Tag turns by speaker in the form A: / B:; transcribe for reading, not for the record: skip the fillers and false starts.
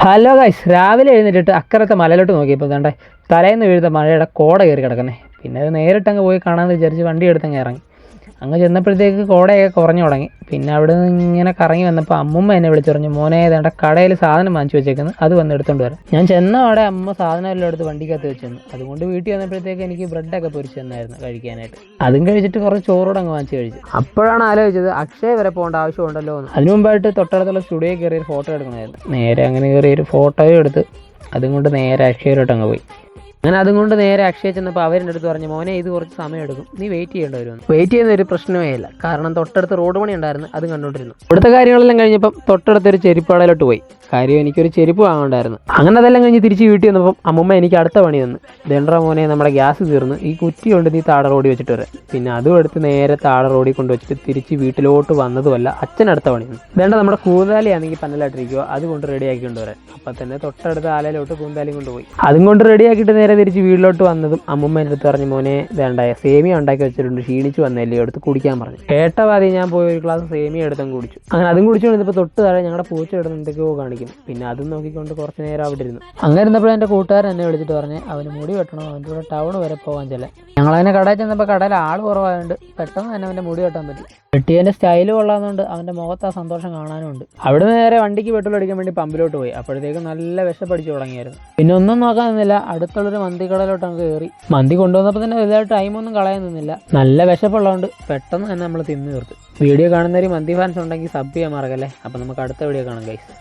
A: Hello guys, രാവിലെ എഴുന്നേറ്റിട്ട് അക്കരത്തെ മലയിലോട്ട് നോക്കിയപ്പോൾ തണ്ടേ തലേന്ന് വീഴുന്ന മഴയുടെ കോട കയറി കിടക്കുന്നേ. പിന്നെ അത് നേരിട്ടങ്ങ് പോയി കാണാമെന്ന് വിചാരിച്ച് വണ്ടി എടുത്തങ്ങ് ഇറങ്ങി. അങ്ങ് ചെന്നപ്പോഴത്തേക്ക് കോടയൊക്കെ കുറഞ്ഞു തുടങ്ങി. പിന്നെ അവിടെ നിന്ന് ഇങ്ങനെ കറങ്ങി വന്നപ്പോൾ അമ്മുമ്മ എന്നെ വിളിച്ചു പറഞ്ഞു, മോനെ ഏതാണ്ട് കടയിൽ സാധനം വാങ്ങിച്ചു വെച്ചേക്കുന്നു, അത് വന്ന് എടുത്തോണ്ട് വരാം. ഞാൻ ചെന്ന അവിടെ അമ്മ സാധനം എല്ലാം എടുത്ത് വണ്ടിക്കകത്ത് വെച്ച് തന്നു. അതുകൊണ്ട് വീട്ടിൽ വന്നപ്പോഴത്തേക്ക് എനിക്ക് ബ്രെഡൊക്കെ പൊരിച്ച് തന്നായിരുന്നു കഴിക്കാനായിട്ട്. അതും കഴിച്ചിട്ട് കുറച്ച് ചോറോടെ അങ്ങ് വാങ്ങിച്ച് കഴിച്ചു. അപ്പോഴാണ് ആലോചിച്ചത് അക്ഷയ വരെ പോകേണ്ട ആവശ്യമുണ്ടല്ലോ എന്ന്. അതിനു മുമ്പായിട്ട് തൊട്ടടുത്തുള്ള സ്റ്റുഡിയോയിൽ കയറി ഒരു ഫോട്ടോ എടുക്കണമായിരുന്നു. നേരെ അങ്ങനെ കയറി ഒരു ഫോട്ടോയും എടുത്ത് അതും കൊണ്ട് നേരെ അക്ഷയയിലോട്ട് അങ്ങ് പോയി. അങ്ങനെ അതും കൊണ്ട് നേരെ അക്ഷയ ചെന്നപ്പോൾ അവരുടെ അടുത്ത് പറഞ്ഞു, മോനെ ഇത് കുറച്ച് സമയം എടുക്കും, നീ വെയിറ്റ് ചെയ്യേണ്ടി വരുമെന്ന്. വെയിറ്റ് ചെയ്യുന്ന ഒരു പ്രശ്നമേ ഇല്ല, കാരണം തൊട്ടടുത്ത് റോഡ് പണി ഉണ്ടായിരുന്നു, അത് കണ്ടുകൊണ്ടിരുന്നു. ഇവിടുത്തെ കാര്യങ്ങളെല്ലാം കഴിഞ്ഞപ്പം തൊട്ടടുത്തൊരു ചെരുപ്പാടയിലോട്ട് പോയി. കാര്യം എനിക്കൊരു ചെരുപ്പ് വാങ്ങണ്ടായിരുന്നു. അങ്ങനെ അതെല്ലാം കഴിഞ്ഞ് തിരിച്ച് വീട്ടിൽ വന്നപ്പം അമ്മുമ്മ എനിക്ക് അടുത്ത പണി തന്നു. ദണ്ട്ര മോനെ, നമ്മുടെ ഗ്യാസ് തീർന്നു, ഈ കുറ്റി കൊണ്ട് നീ താഴെ റോഡിൽ വെച്ചിട്ട് വരാം. പിന്നെ അതും എടുത്ത് നേരെ താഴെ റോഡിൽ കൊണ്ട് വെച്ചിട്ട് തിരിച്ച് വീട്ടിലോട്ട് വന്നതുമല്ല, അച്ഛൻ അടുത്ത പണി തന്നു. ദണ്ഡ നമ്മുടെ കൂന്താലിയാണെങ്കിൽ പന്നലായിട്ടിരിക്കുക, അതുകൊണ്ട് റെഡിയാക്കി കൊണ്ടുവരാൻ. അപ്പം തന്നെ തൊട്ടടുത്ത ആലയിലോട്ട് കൂന്താലി കൊണ്ടുപോയി. അതും കൊണ്ട് റെഡിയാക്കിയിട്ട് നേരെ തിരിച്ച് വീട്ടിലോട്ട് വന്നതും അമ്മുമ്മ എൻ്റെ അടുത്ത് പറഞ്ഞു, മോനെ വേണ്ടായ സേമിയ ഉണ്ടാക്കി വെച്ചിട്ടുണ്ട്, ക്ഷീണിച്ച് വന്നല്ലേ, എടുത്ത് കുടിക്കാൻ പറഞ്ഞു. കേട്ട പാതി ഞാൻ പോയി ഒരു ഗ്ലാസ് സേമിയ എടുത്തങ്ങ് കുടിച്ചു. അങ്ങനെ അതും കുടിച്ചുകൊണ്ടിപ്പോൾ തൊട്ട് താഴെ ഞങ്ങളുടെ പൂച്ച ഇടുന്ന എന്തൊക്കെയോ കാണിക്കുന്നു. പിന്നെ അതും നോക്കിക്കൊണ്ട് കുറച്ച് നേരം അവിടെ ഇരുന്നു. അങ്ങനെ ഇരുന്നപ്പോൾ എൻ്റെ കൂട്ടുകാരൻ എന്നെ വിളിച്ചിട്ട് പറഞ്ഞ്, അവന് മുടി വെട്ടണോ, അവൻ്റെ കൂടെ ടൗൺ വരെ പോകാൻ ചില. ഞങ്ങളതിനെ കടയിൽ ചെന്നപ്പോൾ കടയിൽ ആൾ കുറവായതുകൊണ്ട് പെട്ടെന്ന് തന്നെ അവൻ്റെ മുടി വെട്ടാൻ പറ്റി. വെട്ടിയതിൻ്റെ സ്റ്റൈല് കൊള്ളാമെന്നുണ്ട്, അവൻ്റെ മുഖത്ത് ആ സന്തോഷം കാണാനും ഉണ്ട്. അവിടെ നേരെ വണ്ടിക്ക് പെട്രോൾ അടിക്കാൻ വേണ്ടി പമ്പിലോട്ട് പോയി. അപ്പോഴത്തേക്ക് നല്ല വിശപ്പടിച്ചു തുടങ്ങിയായിരുന്നു. പിന്നെ ഒന്നും നോക്കാൻ നിന്നില്ല, അടുത്തുള്ളൊരു മന്തി കടയിലോട്ട് അങ്ങ് കയറി. മന്തി കൊണ്ടുവന്നപ്പോൾ തന്നെ വലുതായിട്ട് ടൈമൊന്നും കളയാൻ നിന്നില്ല. നല്ല വിശപ്പുള്ളതുകൊണ്ട് പെട്ടെന്ന് തന്നെ നമ്മൾ തിന്നു തീർത്തു. വീഡിയോ കാണുന്നവർ മന്തി ഫാൻസ് ഉണ്ടെങ്കിൽ സബ് ചെയ്യാൻ മറക്കല്ലേ. അപ്പം നമുക്ക് അടുത്ത വീഡിയോ കാണാം ഗൈസ്.